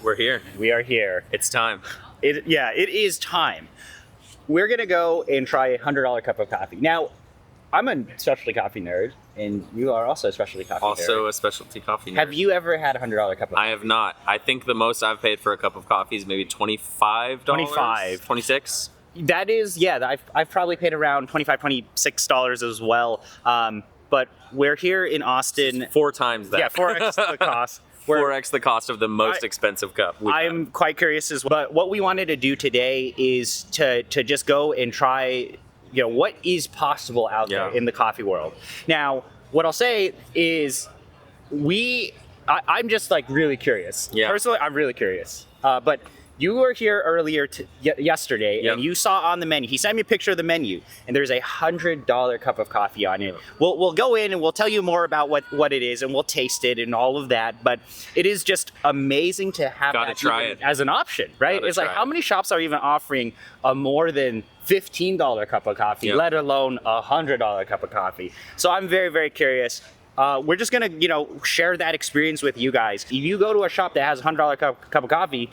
We're here. We are here. It's time. It is time. We're gonna go and try a $100 cup of coffee. Now, I'm a specialty coffee nerd, and you are also a specialty coffee nerd. Also a specialty coffee nerd. Have you ever had a $100 cup of coffee? I have not. I think the most I've paid for a cup of coffee is maybe $25. 25. 26. That is, yeah, I've probably paid around $25, $26 as well. But we're here in Austin. 4 times that. Yeah, 4x the cost. 4x the cost of the most expensive cup. I'm quite curious as well. But what we wanted to do today is to just go and try, what is possible out there in the coffee world. Now, what I'll say is I'm just like really curious. Yeah. Personally, I'm really curious. But you were here earlier yesterday, and you saw on the menu. He sent me a picture of the menu, and there's a $100 cup of coffee on it. We'll go in and we'll tell you more about what it is, and we'll taste it and all of that. But it is just amazing to have that as an option, right? It's like how many shops are even offering a more than $15 cup of coffee, let alone a $100 cup of coffee. So I'm very, very curious. We're just gonna, share that experience with you guys. If you go to a shop that has a $100 cup of coffee,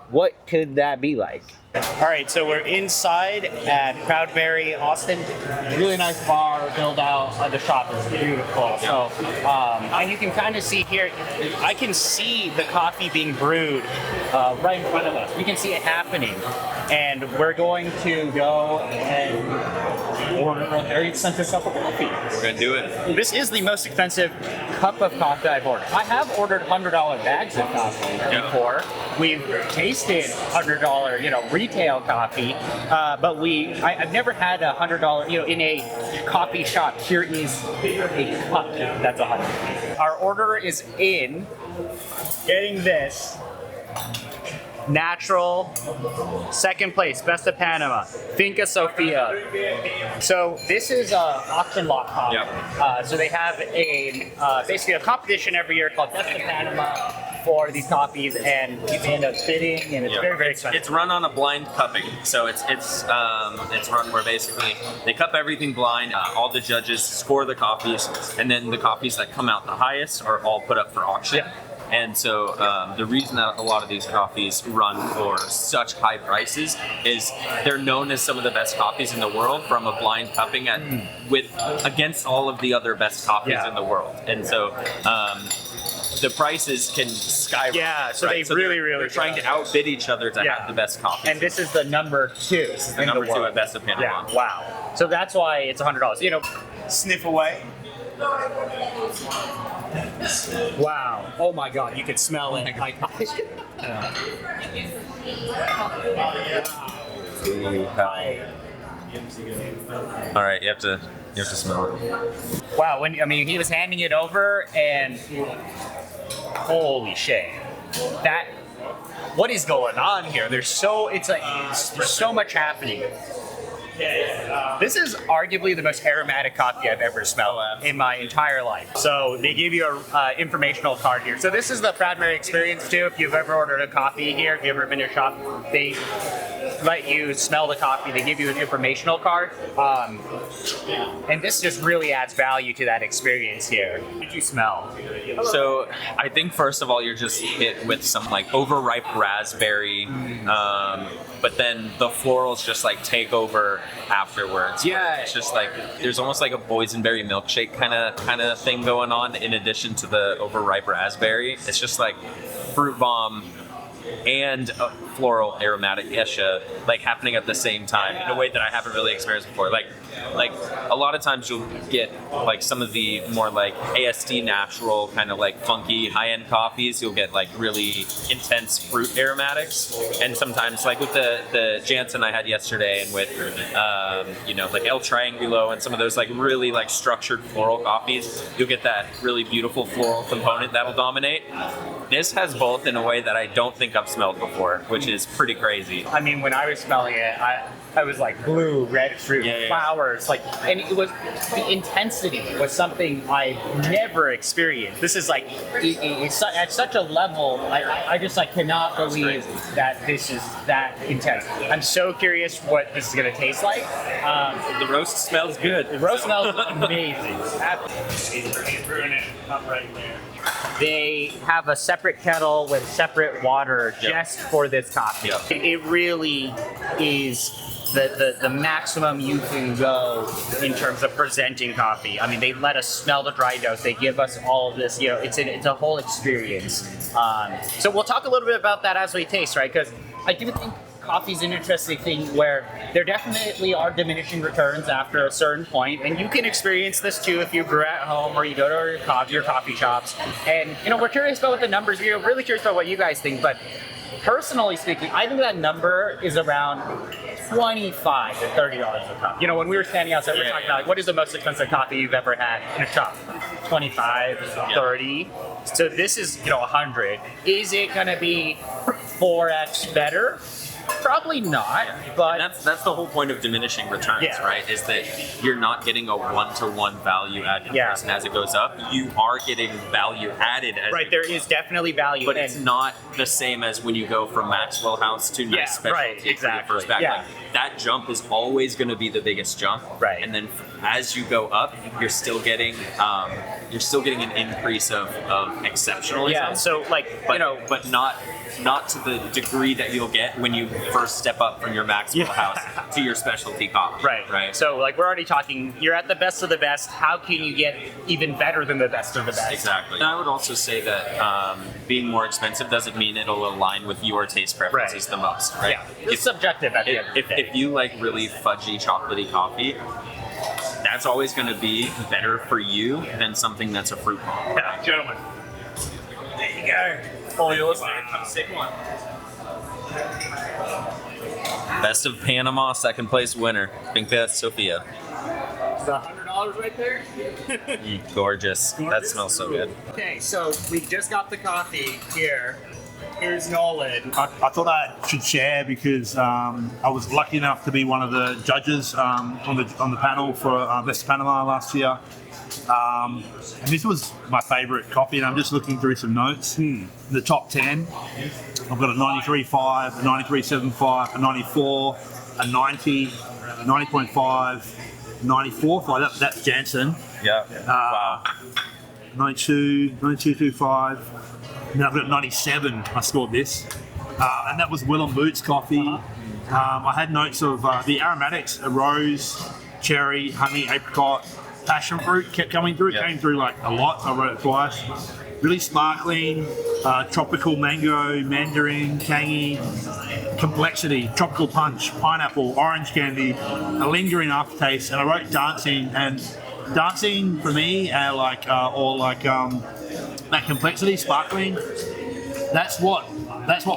what could that be like? All right, so we're inside at Proudberry, Austin. Really nice bar, build out. The shop is beautiful. So, and you can kind of see here, I can see the coffee being brewed right in front of us. We can see it happening. And we're going to go and order a very expensive cup of coffee. We're going to do it. This is the most expensive cup of coffee I've ordered. I have ordered $100 bags of coffee before. We've tasted $100, retail coffee, but I've never had a $100, in a coffee shop. Here is a cup that's $100. Our order is in. Getting this. Natural, second place, best of Panama, Finca, Sophia. So this is auction lot coffee. So they have basically a competition every year called Best of Panama for these coffees, and you end up bidding, and it's very, very expensive. It's run on a blind cupping, so it's run where basically they cup everything blind. All the judges score the coffees, and then the coffees that come out the highest are all put up for auction. Yeah. And so the reason that a lot of these coffees run for such high prices is they're known as some of the best coffees in the world from a blind cupping against all of the other best coffees in the world. And so the prices can skyrocket. Yeah, so they really they're trying to outbid each other to have the best coffee. And this is the number 2. This is the number 2 at Best of Panama. Yeah. Wow. So that's why it's $100. Sniff away. Wow. Oh my God, you can smell it. All right, you have to smell it. Wow, he was handing it over, and holy shit. What is going on here? There's so much happening. This is arguably the most aromatic coffee I've ever smelled in my entire life. So they give you an informational card here. So this is the Proudberry experience too. If you've ever ordered a coffee here, if you've ever been to a shop, they let you smell the coffee. They give you an informational card. And this just really adds value to that experience here. What did you smell? So I think first of all, you're just hit with some like overripe raspberry, but then the florals just like take over afterwards. Yeah, it's just like there's almost like a boysenberry milkshake kind of thing going on in addition to the overripe raspberry. It's just like fruit bomb and a floral aromatic Gesha like happening at the same time in a way that I haven't really experienced before. Like a lot of times you'll get like some of the more like ASD natural kind of like funky high-end coffees, you'll get like really intense fruit aromatics, and sometimes like with the Jansen I had yesterday and with like El Triangulo and some of those like really like structured floral coffees, you'll get that really beautiful floral component that'll dominate. This has both in a way that I don't think I've smelled before, which is pretty crazy. I mean, when I was smelling it, I was like blue, red fruit, flowers, and it was, the intensity was something I never experienced. This is like, it's at such a level, I just like cannot believe that this is that intense. I'm so curious what this is gonna taste like. The roast smells good. The roast smells amazing. He's brewing it up right there. they have a separate kettle with separate water just for this coffee. It really is the maximum you can go in terms of presenting coffee. I mean, they let us smell the dry dose. They give us all of this. It's a whole experience. So we'll talk a little bit about that as we taste, right? Because I do think coffee's an interesting thing where there definitely are diminishing returns after a certain point, and you can experience this too if you brew at home or you go to your coffee shops. And we're curious about what the numbers. We're really curious about what you guys think, but personally speaking, I think that number is around $25 to $30 a cup. When we were standing outside, we were talking about what is the most expensive coffee you've ever had in a shop? 25, 30. So this is 100. Is it going to be 4x better? Probably not, but that's the whole point of diminishing returns, right? Is that you're not getting a one-to-one value add comparison as it goes up. You are getting value added. There is definitely value, but it's not the same as when you go from Maxwell House to nice specialty. Exactly. Like, that jump is always going to be the biggest jump, and then as you go up, you're still getting an increase of exceptionalism. Yeah. So but not to the degree that you'll get when you first step up from your Maxwell House to your specialty coffee. Right. So we're already talking, you're at the best of the best. How can you get even better than the best of the best? Exactly. And I would also say that being more expensive doesn't mean it'll align with your taste preferences the most, right? Yeah. It's subjective at the end of the day. If you like really fudgy, chocolatey coffee, that's always going to be better for you than something that's a fruit bomb. Yeah, gentlemen. There you go. Sick one. Best of Panama, second place winner, Finca Sophia. Is that $100 right there? Gorgeous. That smells so good. Okay, so we just got the coffee here. Here's Nolan. I thought I should share because I was lucky enough to be one of the judges on the panel for Best of Panama last year. And this was my favourite coffee, and I'm just looking through some notes. The top 10, I've got a 93.5, a 93.75, a 94, a 90, a 90.5, 94. Like that's Jansen. Yeah. Wow. 92, 92.25. Now I've got 97. I scored this, and that was Willem Boots coffee. I had notes of the aromatics: rose, cherry, honey, apricot, passion fruit kept coming through. It came through like a lot. I wrote it twice. Really sparkling, tropical mango, mandarin, tangy, complexity, tropical punch, pineapple, orange candy, a lingering aftertaste, and I wrote dancing. And dancing for me, that complexity, sparkling. That's what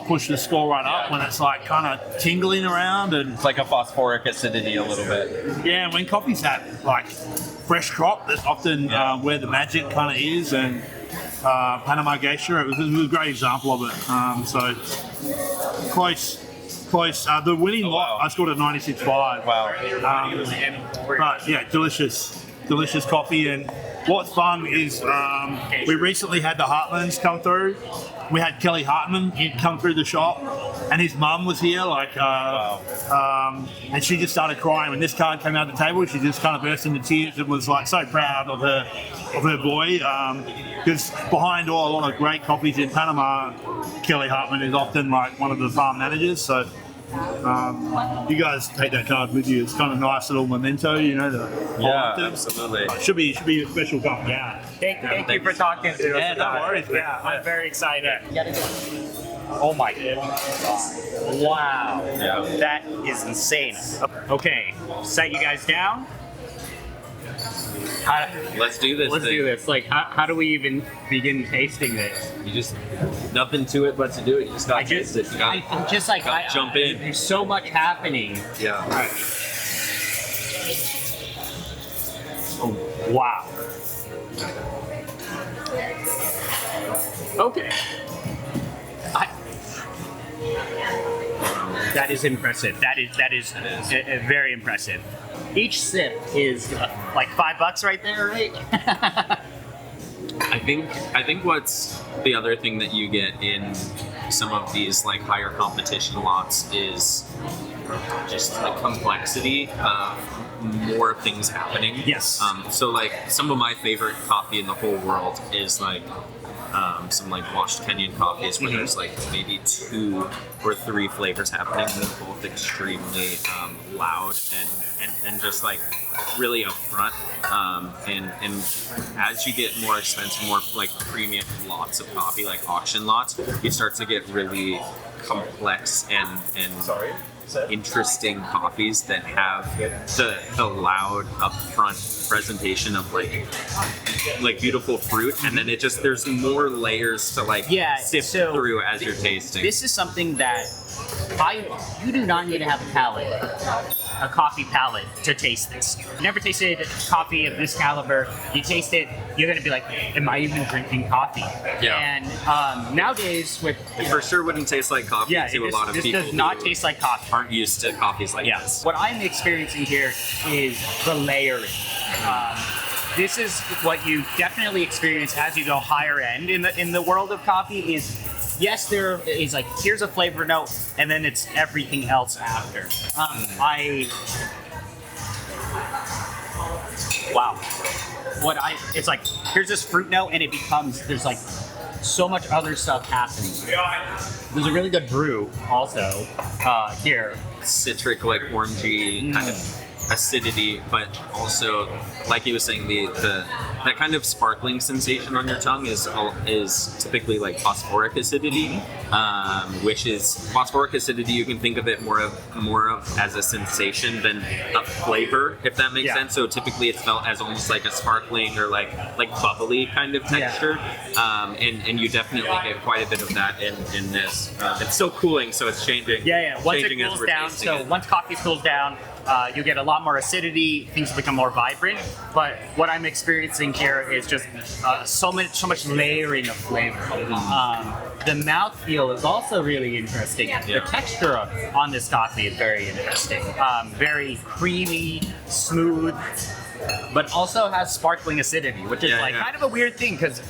pushed the score right up when it's like kind of tingling around, and it's like a phosphoric acidity a little bit. Yeah, when coffee's that like fresh crop, that's often where the magic kind of is. And Panama Gesha, it was a great example of it. So close. The winning lot, I scored a 96.5. Wow. But yeah, delicious coffee. And what's fun is we recently had the Hartmans come through. We had Kelly Hartman, he'd come through the shop, and his mum was here, and she just started crying when this card came out the table. She just kind of burst into tears and was like so proud of her boy. Because behind a lot of great coffees in Panama, Kelly Hartman is often like one of the farm managers. So you guys take that card with you. It's kind of a nice little memento, Absolutely. Should be a special cup. Yeah. Thank you for talking to us. Yeah, no worries. Yeah, I'm very excited. Oh my God. Wow. Yeah. That is insane. Okay, set you guys down. Let's do this. Let's do this. Like, how do we even begin tasting this? You just nothing to it but to do it. You just got to taste it. I'm just like jump in. There's so much happening. Yeah. All right. Oh, wow. Okay. That is impressive. That is very impressive. Each sip is like $5 right there, right? I think what's the other thing that you get in some of these like higher competition lots is just the complexity of more things happening. Yes. So like some of my favorite coffee in the whole world is like some like washed Kenyan coffees where there's like maybe 2 or 3 flavors happening, and they're both extremely loud and just like really upfront. And as you get more expensive, more like premium lots of coffee, like auction lots, you start to get really complex and interesting coffees that have the loud upfront presentation of like beautiful fruit, and then there's more layers to like sift through as you're tasting. This is something that you do not need to have a coffee palate to taste this. You never tasted coffee of this caliber. You taste it, you're gonna be like, am I even drinking coffee? Yeah. And nowadays with it for sure wouldn't taste like coffee to a lot of people. This does not taste like coffee. Aren't used to coffees like this. What I'm experiencing here is the layering. This is what you definitely experience as you go higher end in the world of coffee. Yes, there is like, here's a flavor note, and then it's everything else after. It's like, here's this fruit note, and there's like so much other stuff happening. There's a really good brew also here. Citric, like orangey kind of acidity, but also, like he was saying, that kind of sparkling sensation on your tongue is typically like phosphoric acidity, which is phosphoric acidity. You can think of it more of as a sensation than a flavor, if that makes sense. So typically it's felt as almost like a sparkling or like bubbly kind of texture, and you definitely get quite a bit of that in this. It's still cooling, so it's changing. Once it cools down, once coffee cools down, you get a lot more acidity, things become more vibrant, but what I'm experiencing here is just so much layering of flavor. The mouthfeel is also really interesting. The texture on this coffee is very interesting. Very creamy, smooth, but also has sparkling acidity, which is kind of a weird thing because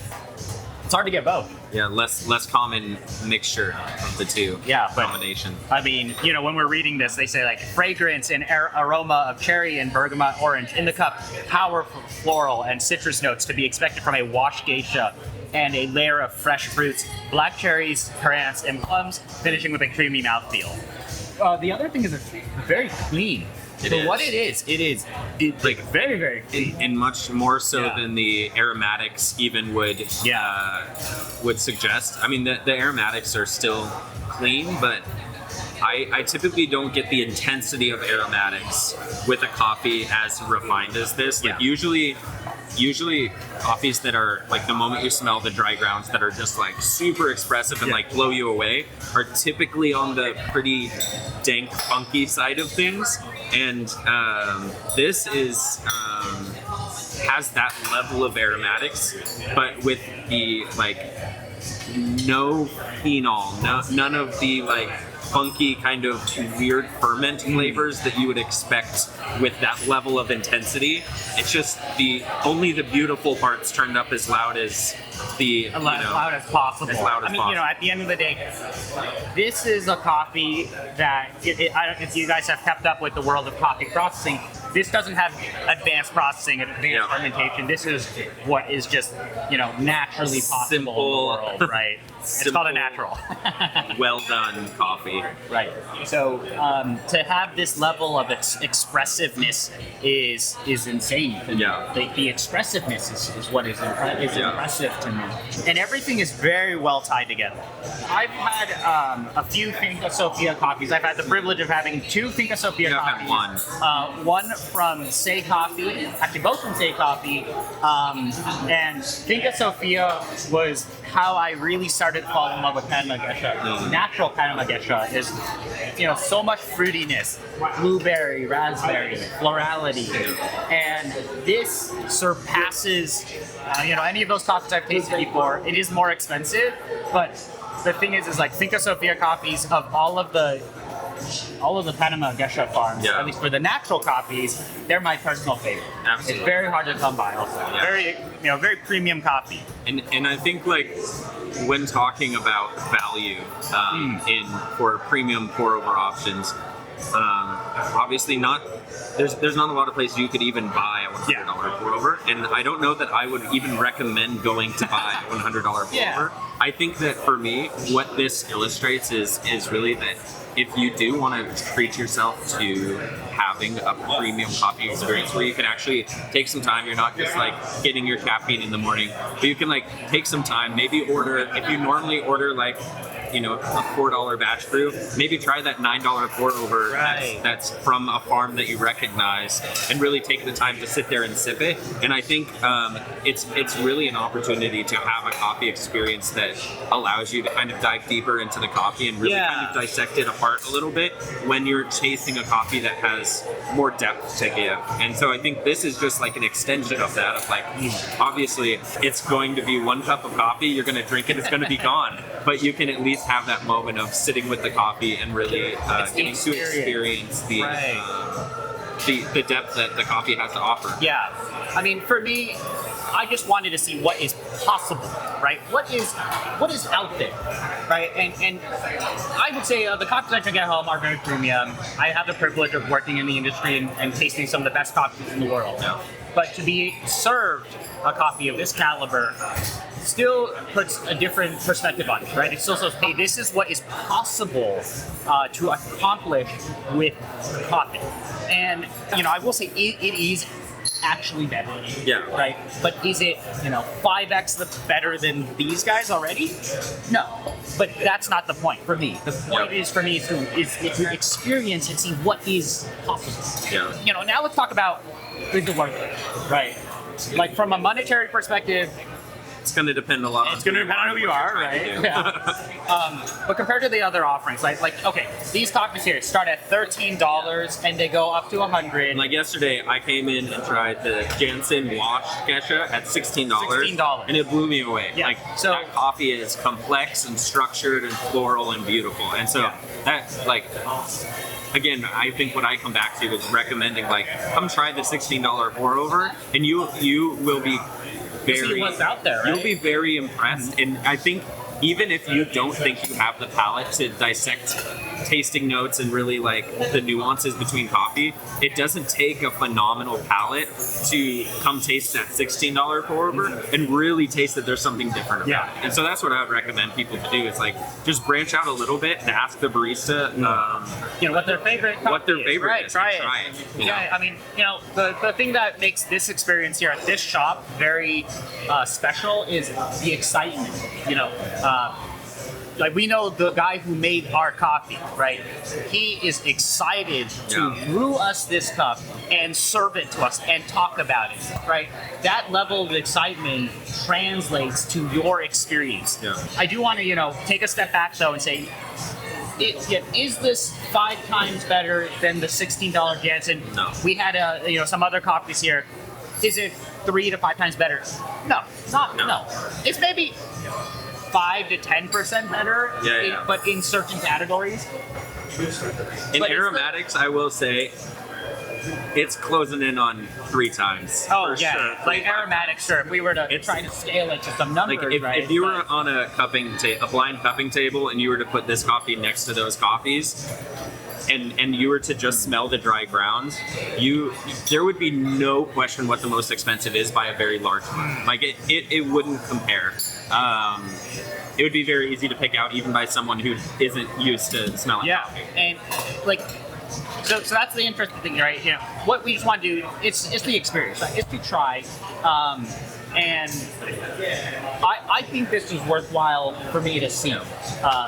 it's hard to get both. Yeah, less common mixture of the two. Combination. I mean, when we're reading this, they say like fragrance and aroma of cherry and bergamot orange in the cup, powerful floral and citrus notes to be expected from a washed geisha, and a layer of fresh fruits, black cherries, currants, and plums, finishing with a creamy mouthfeel. The other thing is it's very clean. What it is like very, very clean. And much more so than the aromatics even would suggest. I mean, the aromatics are still clean, but I typically don't get the intensity of aromatics with a coffee as refined as this. Like usually coffees that are like the moment you smell the dry grounds that are just like super expressive and like blow you away are typically on the pretty dank, funky side of things. And this has that level of aromatics, but with the like no phenol, none of the like funky kind of weird ferment flavors that you would expect with that level of intensity. It's just only the beautiful parts turned up as loud as loud as possible. As loud as possible. At the end of the day, this is a coffee that if you guys have kept up with the world of coffee processing, this doesn't have advanced processing, advanced fermentation. This is what is just naturally possible Simple. in the world, right? It's called a natural. Well done coffee. Right. So to have this level of expressiveness is insane. The expressiveness is what is impressive to me. And everything is very well tied together. I've had a few Finca Sophia coffees. I've had the privilege of having 2 Finca Sophia coffees. I've had one from Say Coffee, actually both from Say Coffee, and Finca Sophia was how I really started falling in love with Panama Gesha. Natural Panama Gesha is, so much fruitiness, blueberry, raspberry, florality, and this surpasses, any of those coffees I've tasted before. It is more expensive, but the thing is like Finca Sophia coffees of all of the Panama Gesha farms, at least for the natural coffees, they're my personal favorite. Absolutely. It's very hard to come by also. Very, very premium coffee. And I think like when talking about value for premium pour over options, Obviously not. There's not a lot of places you could even buy a $100 pour over, and I don't know that I would even recommend going to buy a $100 pour over. I think that for me, what this illustrates is really that if you do want to treat yourself to having a premium coffee experience where you can actually take some time, you're not just like getting your caffeine in the morning, but you can like take some time, maybe order, if you normally order like, you know, a $4 batch brew, maybe try that $9 pour over that's from a farm that you recognize, and really take the time to sit there and sip it. And I think it's really an opportunity to have a coffee experience that allows you to kind of dive deeper into the coffee and really kind of dissect it apart a little bit when you're tasting a coffee that has more depth to give. And so I think this is just like an extension of that, of like, obviously it's going to be 1 cup of coffee, you're going to drink it, it's going to be gone, but you can at least have that moment of sitting with the coffee and really getting to experience the depth that the coffee has to offer. Yeah, I mean, for me, I just wanted to see what is possible, right? What is out there, right? And I would say the coffees I drink at home are very premium. I have the privilege of working in the industry and tasting some of the best coffees in the world. Yeah. But to be served a coffee of this caliber still puts a different perspective on it, right? It still says, hey, this is what is possible to accomplish with coffee. And, you know, I will say it is actually better. Yeah. Right? But is it, 5x better than these guys already? No. But that's not the point for me. The point is for me is to experience and see what is possible. Yeah. Now let's talk about is it worth it, right? Like from a monetary perspective, it's going to depend a lot. It's going to depend on who you are, right? Yeah. But compared to the other offerings, like okay, these coffees here start at $13 and they go up to $100. Like yesterday, I came in and tried the Jansen Wash Gesha at $16, and it blew me away. Yeah. Like so, that coffee is complex and structured and floral and beautiful, and so that like. Again, I think what I come back to is recommending, like, come try the $16 pour over, and you will be see what's out there, right? You'll be very impressed. And I think even if you don't think you have the palate to dissect tasting notes and really like the nuances between coffee, it doesn't take a phenomenal palate to come taste that $16 pour over and really taste that there's something different about it. And so that's what I would recommend people to do, is like just branch out a little bit and ask the barista what their favorite coffee is. Right, is. Try it. Yeah, I mean, the thing that makes this experience here at this shop very special is the excitement. Like we know the guy who made our coffee, right? He is excited to brew us this cup and serve it to us and talk about it, right? That level of excitement translates to your experience. Yeah. I do want to, take a step back though and say, is this 5 times better than the $16 Jansen? No. We had some other coffees here. Is it 3 to 5 times better? No, no. It's maybe 5 to 10% better, but in certain categories. In aromatics, I will say it's closing in on 3 times. Oh yeah, sure. Like aromatics, sure. If we were to try to scale it to some numbers, like if you were on a blind cupping table, and you were to put this coffee next to those coffees, and you were to just smell the dry grounds, there would be no question what the most expensive is by a very large margin. Like it wouldn't compare. It would be very easy to pick out even by someone who isn't used to smelling coffee. And like so that's the interesting thing, right? What we just want to do, it's the experience, right? It's to try. And I think this is worthwhile for me to see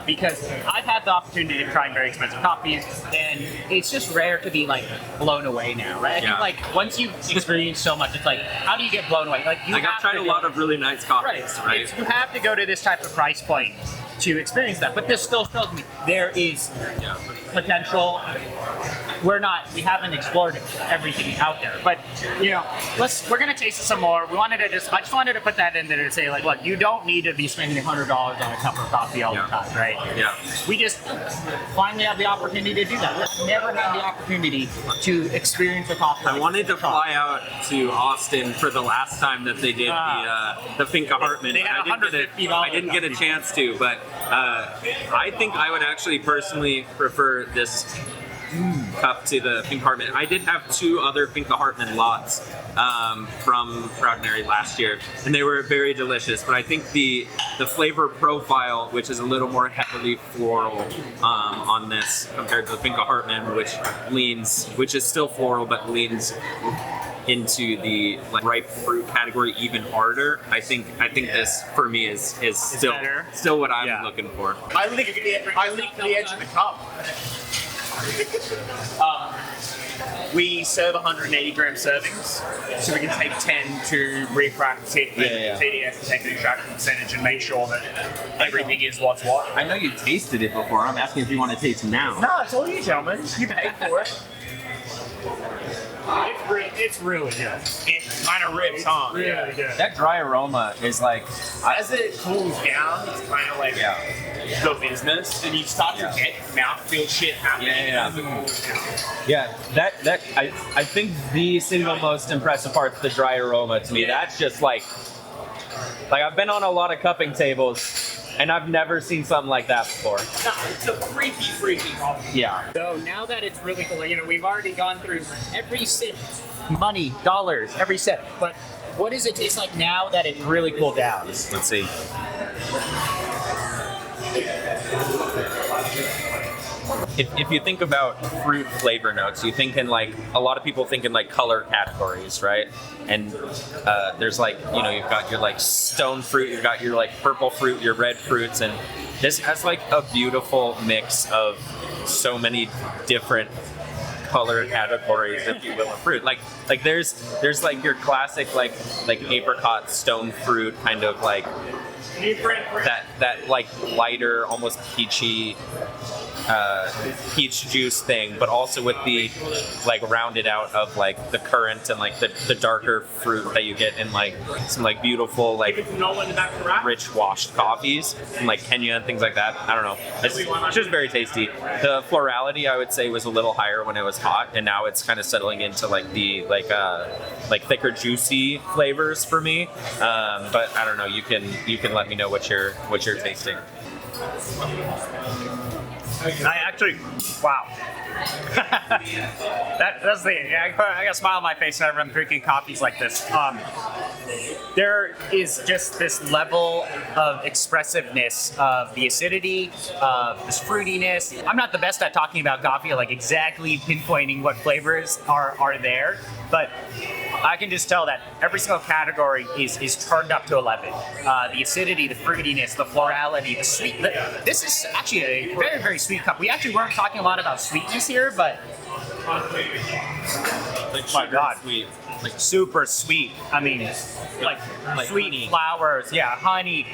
because I've had the opportunity to try very expensive coffees, and it's just rare to be like blown away now, right? I think like once you've experienced so much, it's like, how do you get blown away? Like I've tried a lot of really nice coffees, right? You have to go to this type of price point to experience that, but this still shows me there is potential. We haven't explored everything out there, but we're gonna taste it some more. I just wanted to put that in there to say, like, look, you don't need to be spending $100 on a cup of coffee all the time, right? Yeah. We just finally have the opportunity to do that. We've never had the opportunity to experience a coffee. I wanted to fly out to Austin for the last time that they did the Finca Hartman. They had $150. I didn't get a chance to, but I think I would actually personally prefer this cup to the Finca Hartman. I did have 2 other Finca Hartman lots from Proudnary last year, and they were very delicious. But I think the flavor profile, which is a little more heavily floral on this compared to the Finca Hartman, which is still floral but leans into the ripe fruit category even harder. I think this for me is still what I'm looking for. I licked the edge of the cup. We serve 180 gram servings, so we can take 10 to refract TDS and take the extraction percentage and make sure that everything is what's what. I know you tasted it before. I'm asking if you want to taste it now. No, it's all you, gentlemen. You paid for it. It's really good. It kind of rips on. Really good. That dry aroma is like, as it cools down, it's kind of like the business, and you start to get mouthfeel shit happening. I think the single most impressive part is the dry aroma to me. That's just like I've been on a lot of cupping tables, and I've never seen something like that before. No, it's a freaky coffee. Yeah. So now that it's really cool, we've already gone through every cent, money, dollars, every cent. But what does it taste like now that it's really cooled down? Let's see. If you think about fruit flavor notes, you think in a lot of people think in color categories, right? And there's you've got your stone fruit, you've got your purple fruit, your red fruits, and this has a beautiful mix of so many different color categories, if you will, of fruit. There's your classic apricot stone fruit kind of that lighter, almost peachy peach juice thing, but also with the rounded out of the currant and the darker fruit that you get in some beautiful rich washed coffees from Kenya and things like that. I don't know. It's just very tasty. The florality, I would say, was a little higher when it was hot, and now it's kind of settling into the thicker, juicy flavors for me. But I don't know. You can let me know what you're tasting. I actually, wow. That's the thing. I got a smile on my face whenever I'm drinking coffees like this. There is just this level of expressiveness of the acidity, of this fruitiness. I'm not the best at talking about coffee, exactly pinpointing what flavors are there, but I can just tell that every single category is turned up to 11. The acidity, the fruitiness, the florality, the sweet. This is actually a very, very sweet cup. We actually weren't talking a lot about sweetness here, but my God, sweet. Super sweet. I mean, sweet honey. Flowers, honey.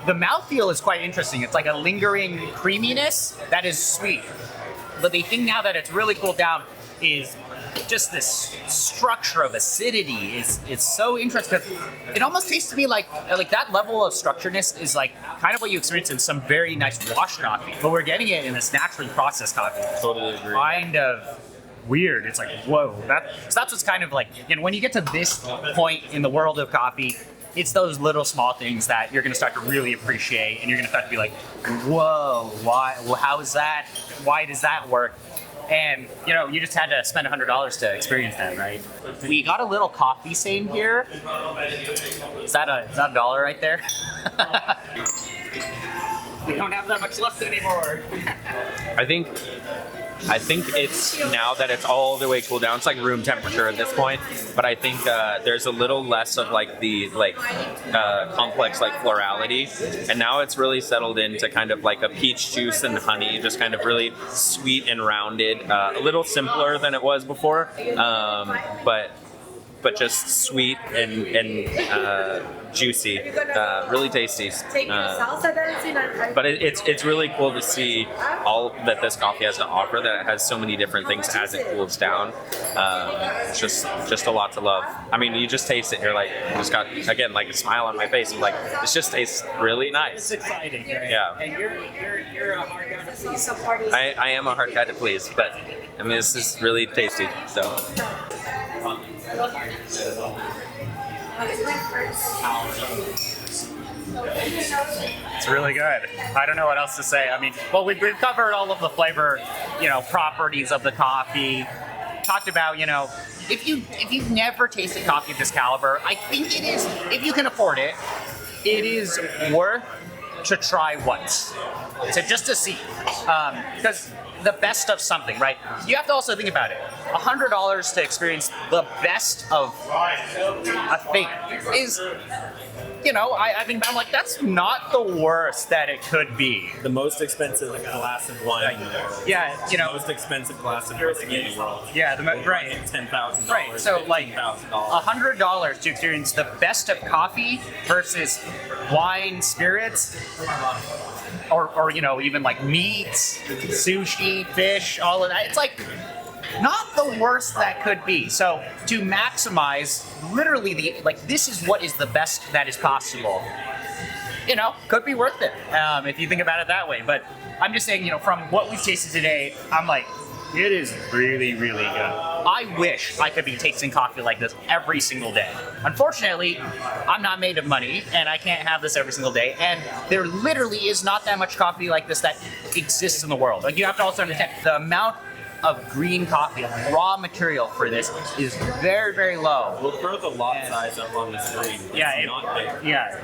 The mouthfeel is quite interesting. It's a lingering creaminess that is sweet. But the thing now that it's really cooled down is just this structure of acidity is so interesting. It almost tastes to me like that level of structuredness is kind of what you experience in some very nice washed coffee, but we're getting it in this naturally processed coffee. Totally agree. Kind of weird. It's whoa. That's what's kind of when you get to this point in the world of coffee, it's those little small things that you're going to start to really appreciate, and you're going to start to be whoa, why? Well, how is that? Why does that work? And you just had to spend $100 to experience that, right? We got a little coffee stain here. Is that a dollar right there? We don't have that much left anymore. I think it's, now that it's all the way cooled down, it's room temperature at this point, but I think there's a little less of the complex florality, and now it's really settled into kind of a peach juice and honey, just kind of really sweet and rounded, a little simpler than it was before, but just sweet and juicy, really tasty. But it's really cool to see all that this coffee has to offer, that it has so many different things as it cools down. It's just a lot to love. I mean, you just taste it, you're just got, again, a smile on my face. I'm this just tastes really nice. It's exciting, right? Yeah. And you're a hard guy to please. I am a hard guy to please, but I mean, this is really tasty, so. It's really good. I don't know what else to say. I mean, well, we've covered all of the flavor, properties of the coffee. Talked about, if you've never tasted coffee of this caliber, I think it is, if you can afford it, it is worth to try once, just to see, because the best of something, right? You have to also think about it. $100 to experience the best of a thing is, I think I'm like, that's not the worst that it could be. The most expensive glass of wine in the world. Yeah, The most expensive glass of whiskey in the world. Yeah, Right. $10,000. Right, so like $15,000. $100 to experience the best of coffee versus wine, spirits, or even like meats, sushi, fish, all of that. It's like not the worst that could be. So to maximize literally this is what is the best that is possible. Could be worth it if you think about it that way. But I'm just saying, from what we've tasted today, I'm like, it is really, really good. I wish I could be tasting coffee like this every single day. Unfortunately, I'm not made of money, and I can't have this every single day. And there literally is not that much coffee like this that exists in the world. Like, you have to also understand the amount of green coffee, raw material for this is very, very low. We'll throw the lot size up on the screen. Yeah, not there. Yeah,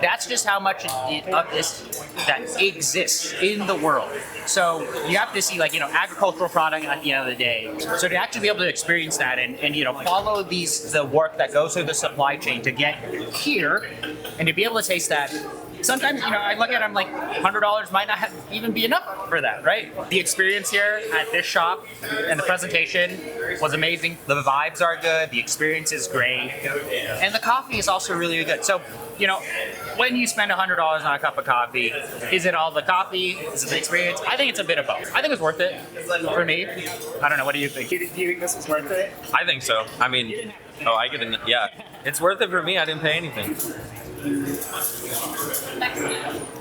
that's just how much of this that exists in the world. So you have to see, agricultural product at the end of the day. So to actually be able to experience that and follow the work that goes through the supply chain to get here, and to be able to taste that. Sometimes, I look at it, I'm like, $100 might not even be enough for that, right? The experience here at this shop and the presentation was amazing. The vibes are good, the experience is great, and the coffee is also really good. So, when you spend $100 on a cup of coffee, is it all the coffee? Is it the experience? I think it's a bit of both. I think it's worth it for me. I don't know, what do you think? Do you think this was worth it? I think so. I mean, yeah. It's worth it for me. I didn't pay anything.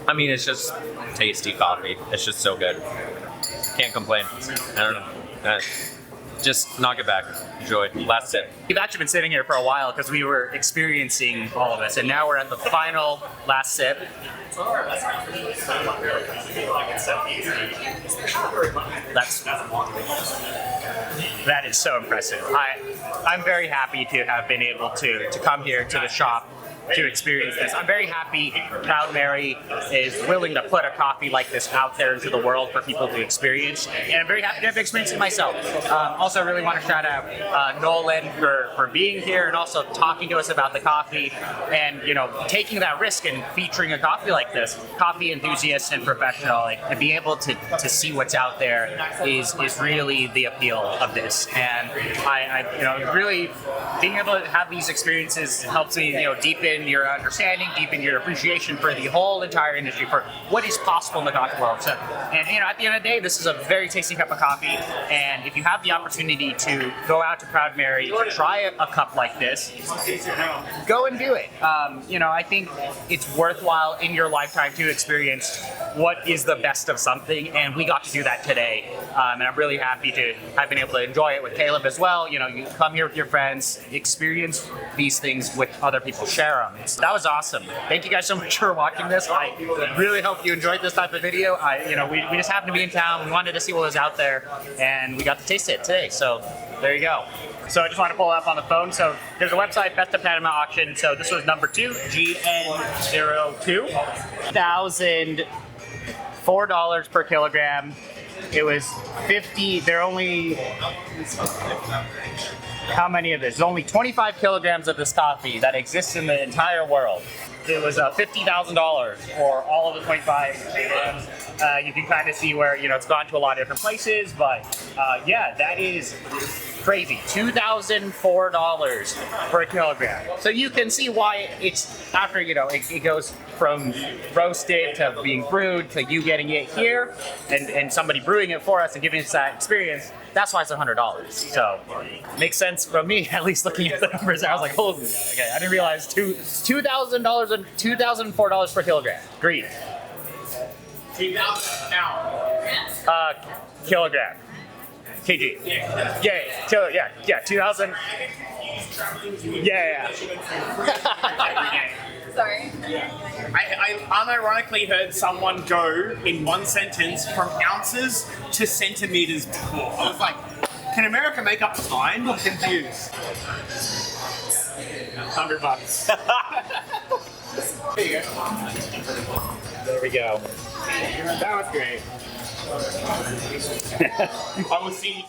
I mean, it's just tasty coffee. It's just so good. Can't complain. I don't know. Just knock it back. Enjoy. Last sip. We've actually been sitting here for a while because we were experiencing all of this, and now we're at the final last sip. That is so impressive. I'm very happy to have been able to come here to the shop to experience this. I'm very happy Proud Mary is willing to put a coffee like this out there into the world for people to experience, and I'm very happy to have experienced it myself. Also, I really want to shout out Nolan for being here and also talking to us about the coffee and taking that risk and featuring a coffee like this. Coffee enthusiasts and professional, to be able to see what's out there is really the appeal of this. And I really being able to have these experiences helps me deepen your understanding, deepen your appreciation for the whole entire industry, for what is possible in the coffee world. So, and at the end of the day, this is a very tasty cup of coffee, and if you have the opportunity to go out to Proud Mary to try a cup like this, go and do it. I think it's worthwhile in your lifetime to experience what is the best of something, and we got to do that today. And I'm really happy to have been able to enjoy it with Caleb as well. You come here with your friends, experience these things with other people, share them. That was awesome. Thank you guys so much for watching this. I really hope you enjoyed this type of video. We just happened to be in town. We wanted to see what was out there, and we got to taste it today. So there you go. So I just want to pull it up on the phone. So there's a website, Best of Panama Auction. So this was number 2, GN02, $1,004 per kilogram. It was 50. They're only. How many of this? There's only 25 kilograms of this coffee that exists in the entire world. It was $50,000 for all of the 25 kilograms. You can kind of see where it's gone to a lot of different places, but yeah, that is crazy. $2,004 per kilogram. So you can see why it's after it goes from roasted to being brewed to you getting it here and somebody brewing it for us and giving us that experience. That's why it's $100. So makes sense from me, at least looking at the numbers. I was like, holy, okay, I didn't realize $2,000 and $2,004 per kilogram. Agreed. 2,000 pounds. Kilogram. kg. Yeah, 2,000. Yeah. Sorry. I unironically heard someone go in one sentence from ounces to centimeters before. I was like, can America make up time? I'm confused. $100. There you go. There we go. That was great. I will see you.